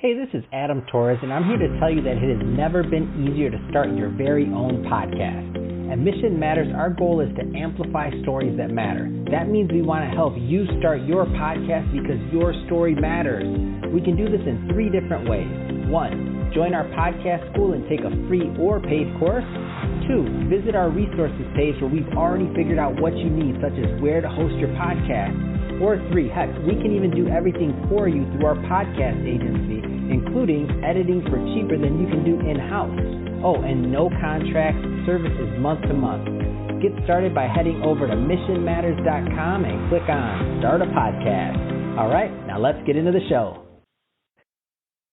Hey, this is Adam Torres, and I'm here to tell you that it has never been easier to start your very own podcast. At Mission Matters, our goal is to amplify stories that matter. That means we want to help you start your podcast because your story matters. We can do this in 3 different ways. 1, join our podcast school and take a free or paid course. 2, visit our resources page where we've already figured out what you need, such as where to host your podcast. Or 3, heck, we can even do everything for you through our podcast agency, including editing for cheaper than you can do in-house. Oh, and no contracts, services month to month. Get started by heading over to missionmatters.com and click on Start a Podcast. All right, now let's get into the show.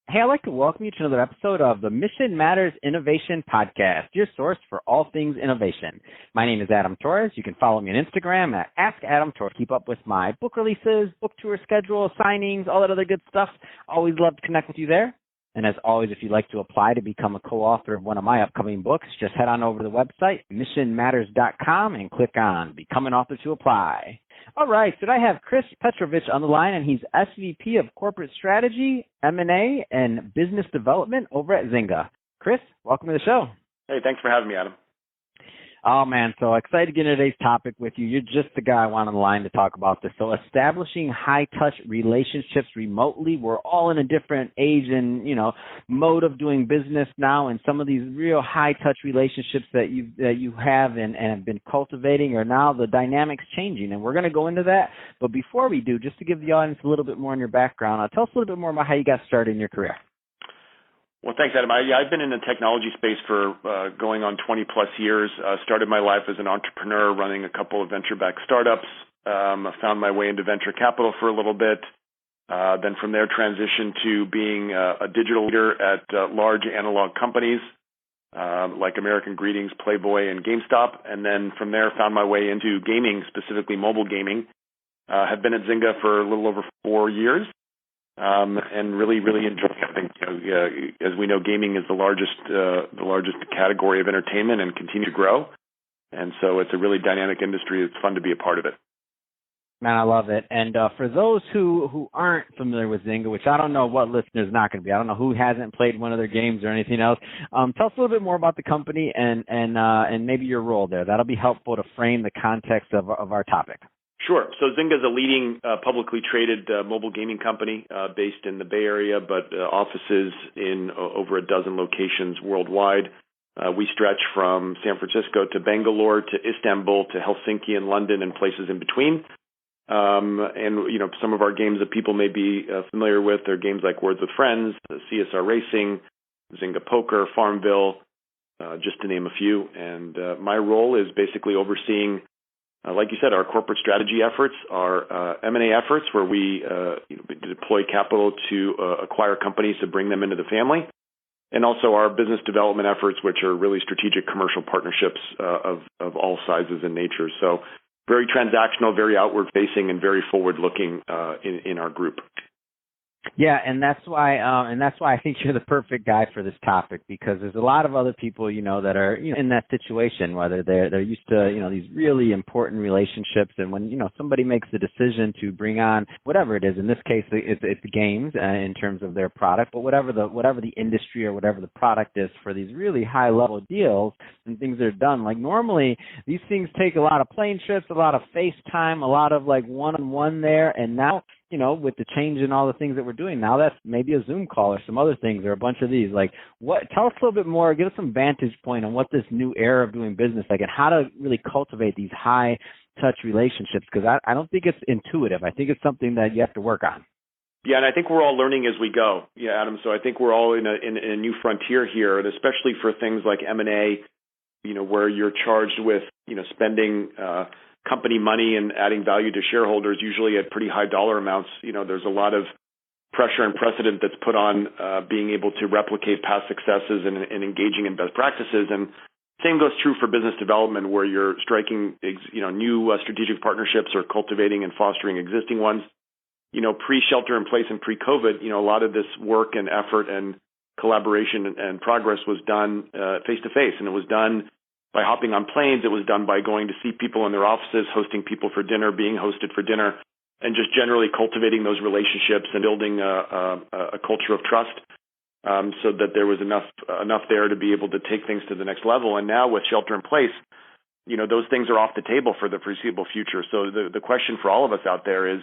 Hey, I'd like to welcome you to another episode of the Mission Matters Innovation Podcast, your source for all things innovation. My name is Adam Torres. You can follow me on Instagram at AskAdamTorres. Keep up with my book releases, book tour schedule, signings, all that other good stuff. Always love to connect with you there. And as always, if you'd like to apply to become a co-author of one of my upcoming books, just head on over to the website, missionmatters.com, and click on Become an Author to apply. All right, so I have Chris Petrovic on the line, and he's SVP of Corporate Strategy, M&A, and Business Development over at Zynga. Chris, welcome to the show. Hey, thanks for having me, Adam. Oh, man, so excited to get into today's topic with you. You're just the guy I want on the line to talk about this. So establishing high-touch relationships remotely. We're all in a different age and, mode of doing business now, and some of these real high-touch relationships that you have and have been cultivating are now the dynamics changing, and we're going to go into that. But before we do, just to give the audience a little bit more on your background, tell us a little bit more about how you got started in your career. Well, thanks, Adam. I've been in the technology space for going on 20-plus years. Started my life as an entrepreneur running a couple of venture-backed startups. Found my way into venture capital for a little bit. Then from there transitioned to being a digital leader at large analog companies like American Greetings, Playboy, and GameStop. And then from there found my way into gaming, specifically mobile gaming. Have been at Zynga for a little over 4 years. And really enjoying it. I think, as we know, gaming is the largest category of entertainment and continue to grow. And so it's a really dynamic industry. It's fun to be a part of it. Man, I love it. And for those who aren't familiar with Zynga, which I don't know what listener's not going to be, I don't know who hasn't played one of their games or anything else. Tell us a little bit more about the company and maybe your role there. That'll be helpful to frame the context of our topic. Sure. So Zynga is a leading publicly traded mobile gaming company based in the Bay Area, but offices in over a dozen locations worldwide. We stretch from San Francisco to Bangalore to Istanbul to Helsinki and London and places in between. And some of our games that people may be familiar with are games like Words with Friends, CSR Racing, Zynga Poker, Farmville, just to name a few. And my role is basically overseeing, like you said, our corporate strategy efforts, our M&A efforts, where we deploy capital to acquire companies to bring them into the family, and also our business development efforts, which are really strategic commercial partnerships of all sizes and natures. So very transactional, very outward-facing, and very forward-looking in our group. Yeah, and that's why I think you're the perfect guy for this topic, because there's a lot of other people, that are, in that situation, whether they're used to, these really important relationships, and when, somebody makes the decision to bring on whatever it is, in this case, it's games in terms of their product, but whatever the industry or whatever the product is for these really high level deals and things that are done, like normally these things take a lot of plane trips, a lot of FaceTime, a lot of like one-on-one there, and now, with the change in all the things that we're doing now, that's maybe a Zoom call or some other things or a bunch of these. Like, tell us a little bit more, give us some vantage point on what this new era of doing business like and how to really cultivate these high touch relationships, because I don't think it's intuitive. I think it's something that you have to work on. Yeah, and I think we're all learning as we go. Yeah, Adam. So I think we're all in a new frontier here, and especially for things like M&A, where you're charged with, spending company money and adding value to shareholders, usually at pretty high dollar amounts. There's a lot of pressure and precedent that's put on being able to replicate past successes and engaging in best practices. And same goes true for business development, where you're striking new strategic partnerships or cultivating and fostering existing ones. Pre-shelter in place and pre-COVID, a lot of this work and effort and collaboration and progress was done face-to-face, and it was done by hopping on planes. It was done by going to see people in their offices, hosting people for dinner, being hosted for dinner. and just generally cultivating those relationships and building a culture of trust, so that there was enough there to be able to take things to the next level. And now with shelter in place, those things are off the table for the foreseeable future. So the question for all of us out there is,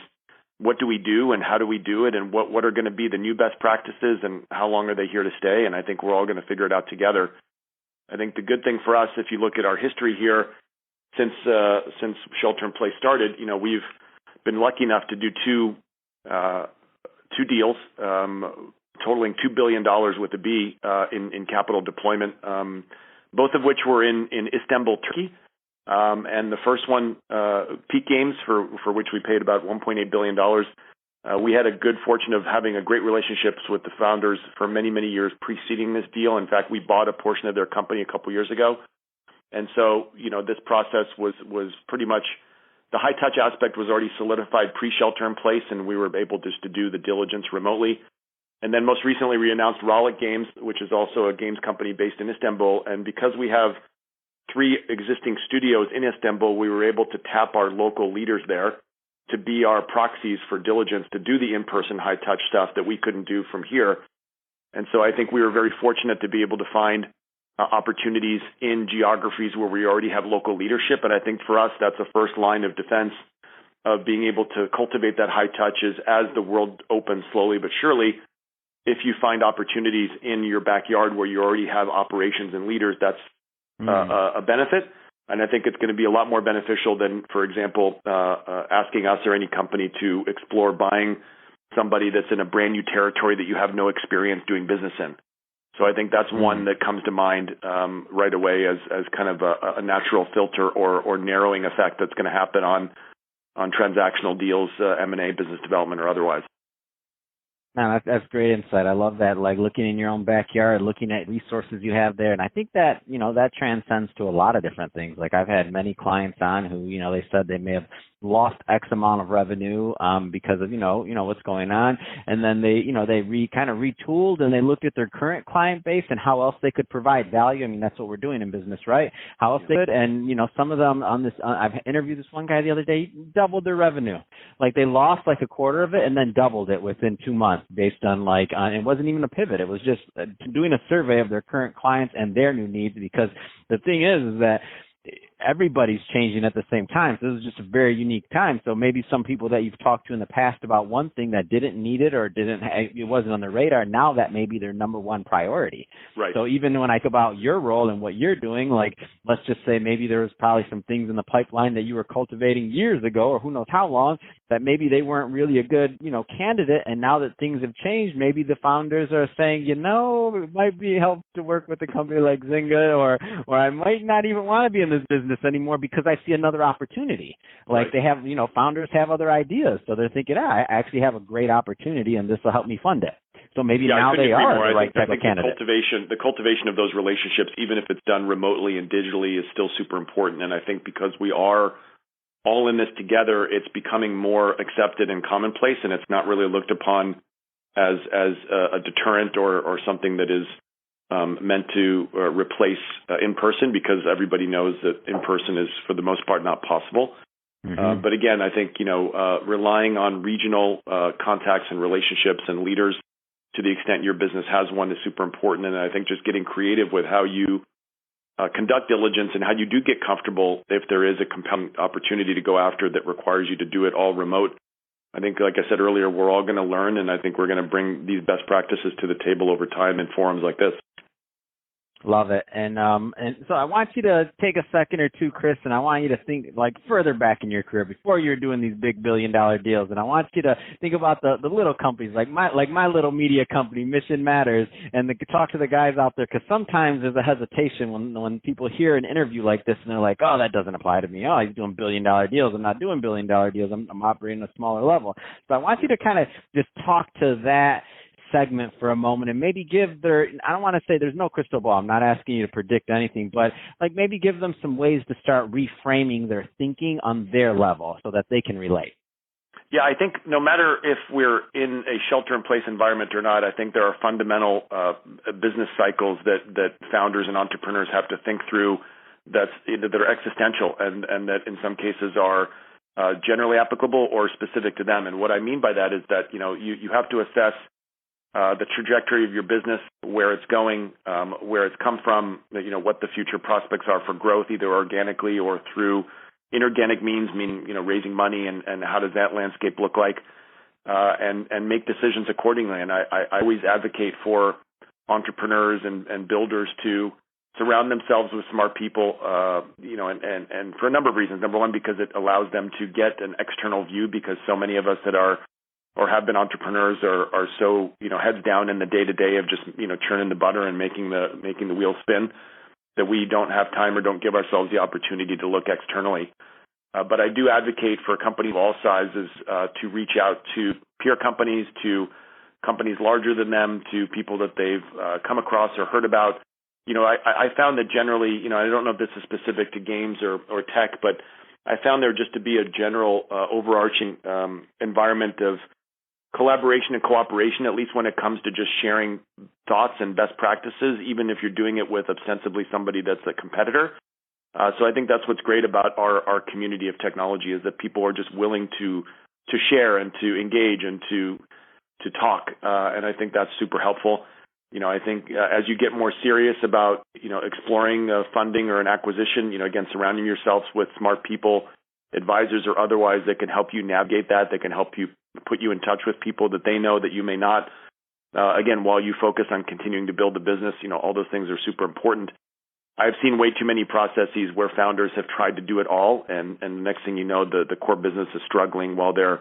what do we do and how do we do it, and what are going to be the new best practices, and how long are they here to stay? And I think we're all going to figure it out together. I think the good thing for us, if you look at our history here, since shelter in place started, we've been lucky enough to do two deals totaling $2 billion with a B in capital deployment, both of which were in Istanbul, Turkey. And the first one, Peak Games, for which we paid about $1.8 billion. We had a good fortune of having a great relationships with the founders for many, many years preceding this deal. In fact, we bought a portion of their company a couple years ago. And so, this process was pretty much, the high touch aspect was already solidified pre-shelter in place, and we were able just to do the diligence remotely. And then most recently we announced Rollick Games, which is also a games company based in Istanbul. And because we have 3 existing studios in Istanbul, we were able to tap our local leaders there to be our proxies for diligence, to do the in-person high-touch stuff that we couldn't do from here. And so I think we were very fortunate to be able to find opportunities in geographies where we already have local leadership. And I think for us, that's a first line of defense of being able to cultivate that high touch as the world opens slowly but surely. If you find opportunities in your backyard where you already have operations and leaders, that's a benefit. And I think it's going to be a lot more beneficial than, for example, asking us or any company to explore buying somebody that's in a brand new territory that you have no experience doing business in. So I think that's one that comes to mind right away as kind of a natural filter or narrowing effect that's going to happen on transactional deals, M&A, business development, or otherwise. No, that's great insight. I love that, like looking in your own backyard, looking at resources you have there. And I think that, that transcends to a lot of different things. Like I've had many clients on who, they said they may have lost X amount of revenue because of, what's going on. And then they kind of retooled and they looked at their current client base and how else they could provide value. I mean, that's what we're doing in business, right? How else they could. And, some of them on this, I've interviewed this one guy the other day, he doubled their revenue. Like they lost like a quarter of it and then doubled it within 2 months based on it wasn't even a pivot. It was just doing a survey of their current clients and their new needs, because the thing is that everybody's changing at the same time. So this is just a very unique time. So maybe some people that you've talked to in the past about one thing that didn't need it or it wasn't on the radar, now that may be their number one priority. Right. So even when I think about your role and what you're doing, like let's just say maybe there was probably some things in the pipeline that you were cultivating years ago, or who knows how long, that maybe they weren't really a good, candidate. And now that things have changed, maybe the founders are saying, it might be helpful to work with a company like Zynga, or I might not even want to be in this business anymore because I see another opportunity. Like They have, founders have other ideas. So they're thinking, I actually have a great opportunity and this will help me fund it. So maybe now they are the right type of candidate. The cultivation of those relationships, even if it's done remotely and digitally, is still super important. And I think because we are all in this together, it's becoming more accepted and commonplace, and it's not really looked upon as a deterrent or something that is meant to replace in person, because everybody knows that in person is for the most part not possible. Mm-hmm. But again, I think relying on regional contacts and relationships and leaders to the extent your business has one is super important. And I think just getting creative with how you conduct diligence and how you do get comfortable if there is a compelling opportunity to go after that requires you to do it all remote. I think, like I said earlier, we're all going to learn, and I think we're going to bring these best practices to the table over time in forums like this. Love it. And so I want you to take a second or two, Chris, and I want you to think like further back in your career before you're doing these big billion-dollar deals. And I want you to think about the little companies like my little media company, Mission Matters, and talk to the guys out there, because sometimes there's a hesitation when people hear an interview like this and they're like, oh, that doesn't apply to me. Oh, he's doing billion-dollar deals. I'm not doing billion-dollar deals. I'm operating at a smaller level. So I want you to kind of just talk to that segment for a moment and maybe I don't want to say there's no crystal ball. I'm not asking you to predict anything, but like maybe give them some ways to start reframing their thinking on their level so that they can relate. Yeah, I think no matter if we're in a shelter-in-place environment or not, I think there are fundamental business cycles that founders and entrepreneurs have to think through that are existential and that in some cases are generally applicable or specific to them. And what I mean by that is that, you have to assess the trajectory of your business, where it's going, where it's come from, what the future prospects are for growth, either organically or through inorganic means, meaning, raising money, and how does that landscape look like, and make decisions accordingly. And I always advocate for entrepreneurs and builders to surround themselves with smart people, and for a number of reasons. Number one, because it allows them to get an external view, because so many of us that are or have been entrepreneurs are so, heads down in the day-to-day of just, churning the butter and making the wheel spin, that we don't have time or don't give ourselves the opportunity to look externally. But I do advocate for companies of all sizes to reach out to peer companies, to companies larger than them, to people that they've come across or heard about. I found that generally, I don't know if this is specific to games or tech, but I found there just to be a general overarching environment of collaboration and cooperation, at least when it comes to just sharing thoughts and best practices, even if you're doing it with ostensibly somebody that's a competitor. So I think that's what's great about our community of technology, is that people are just willing to share and to engage and to talk. And I think that's super helpful. I think as you get more serious about, exploring funding or an acquisition, again, surrounding yourselves with smart people, advisors or otherwise, that can help you navigate that, that can help you put you in touch with people that they know that you may not. Again, while you focus on continuing to build the business, all those things are super important. I've seen way too many processes where founders have tried to do it all, and the next thing you know, the core business is struggling while they're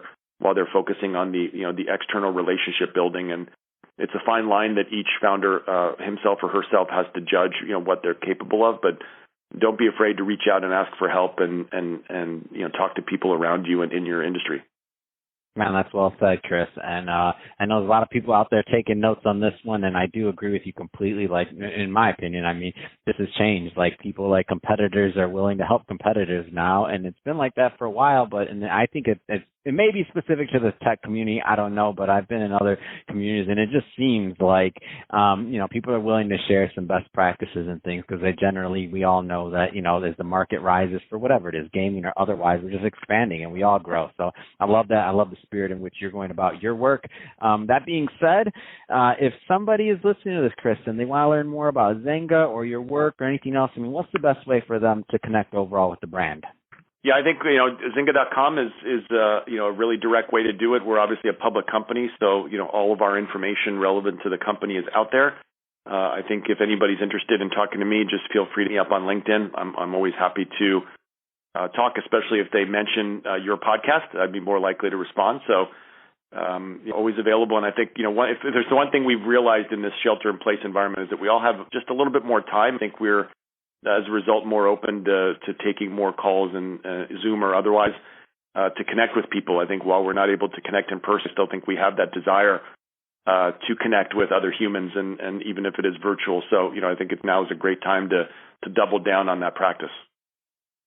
focusing on the external relationship building. And it's a fine line that each founder himself or herself has to judge, what they're capable of. But don't be afraid to reach out and ask for help and talk to people around you and in your industry. Man, that's well said, Chris. And I know there's a lot of people out there taking notes on this one, and I do agree with you completely. Like, in my opinion, I mean, this has changed. Like, people, like competitors, are willing to help competitors now, and it's been like that for a while. But I think it may be specific to the tech community. I don't know, but I've been in other communities, and it just seems like people are willing to share some best practices and things, because we all know that as the market rises for whatever it is, gaming or otherwise, we're just expanding and we all grow. So I love that. I love the spirit in which you're going about your work. That being said, if somebody is listening to this, Chris, and they want to learn more about Zynga or your work or anything else, what's the best way for them to connect overall with the brand? Yeah, I think Zynga.com is a really direct way to do it. We're obviously a public company, so all of our information relevant to the company is out there. I think if anybody's interested in talking to me, just feel free to hit me up on LinkedIn. I'm always happy to talk, especially if they mention your podcast. I'd be more likely to respond. So always available. And I think if there's the one thing we've realized in this shelter-in-place environment, is that we all have just a little bit more time. I think we're, as a result, more open to taking more calls and Zoom or otherwise to connect with people. I think while we're not able to connect in person, I still think we have that desire to connect with other humans, and even if it is virtual. So, I think now is a great time to double down on that practice.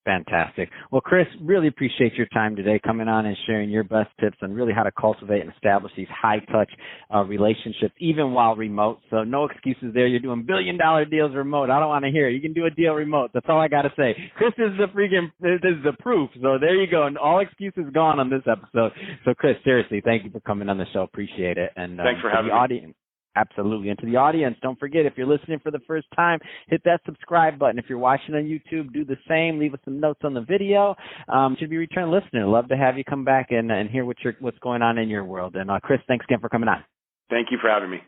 Fantastic. Well, Chris, really appreciate your time today, coming on and sharing your best tips on really how to cultivate and establish these high-touch relationships, even while remote. So no excuses there. You're doing billion-dollar deals remote. I don't want to hear it. You can do a deal remote. That's all I got to say. Chris is the proof. So there you go. And all excuses gone on this episode. So, Chris, seriously, thank you for coming on the show. Appreciate it. And thanks for having me. Absolutely. And to the audience, don't forget, if you're listening for the first time, hit that subscribe button. If you're watching on YouTube, do the same. Leave us some notes on the video. Should be a return listener. Love to have you come back and hear what's going on in your world. And Chris, thanks again for coming on. Thank you for having me.